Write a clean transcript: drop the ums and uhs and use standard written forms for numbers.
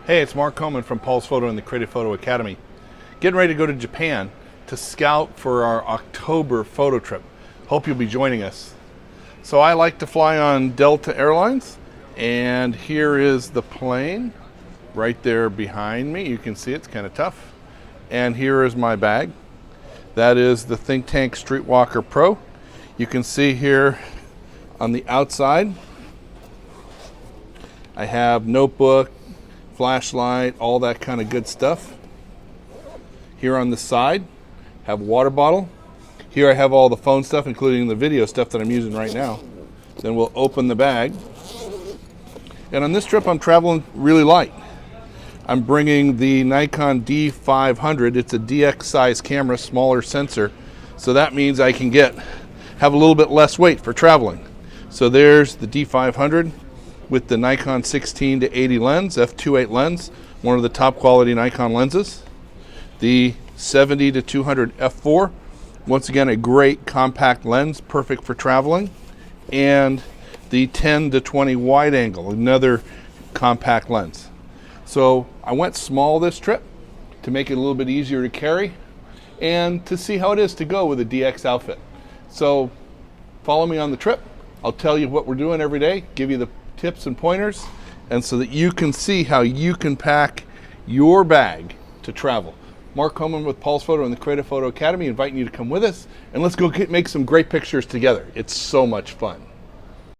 Hey, it's Mark Coleman from Paul's Photo and the Creative Photo Academy. Getting ready to go to Japan to scout for our October photo trip. Hope you'll be joining us. So I like to fly on Delta Airlines, and here is the plane right there behind me. You can see it's kind of tough. And here is my bag. That is the Think Tank Streetwalker Pro. You can see here on the outside, I have notebook, flashlight, all that kind of good stuff. Here on the side, have water bottle. Here I have all the phone stuff, including the video stuff that I'm using right now. Then we'll open the bag. And on this trip, I'm traveling really light. I'm bringing the Nikon D500. It's a DX size camera, smaller sensor. So that means I can have a little bit less weight for traveling. So there's the D500 with the Nikon 16 to 80 lens, f2.8 lens, one of the top quality Nikon lenses. The 70 to 200 f4, once again a great compact lens, perfect for traveling. And the 10 to 20 wide angle, another compact lens. So I went small this trip to make it a little bit easier to carry and to see how it is to go with a DX outfit. So follow me on the trip. I'll tell you what we're doing every day, give you the tips and pointers, and so that you can see how you can pack your bag to travel. Mark Coleman with Paul's Photo and the Creative Photo Academy, inviting you to come with us, and let's go make some great pictures together. It's so much fun.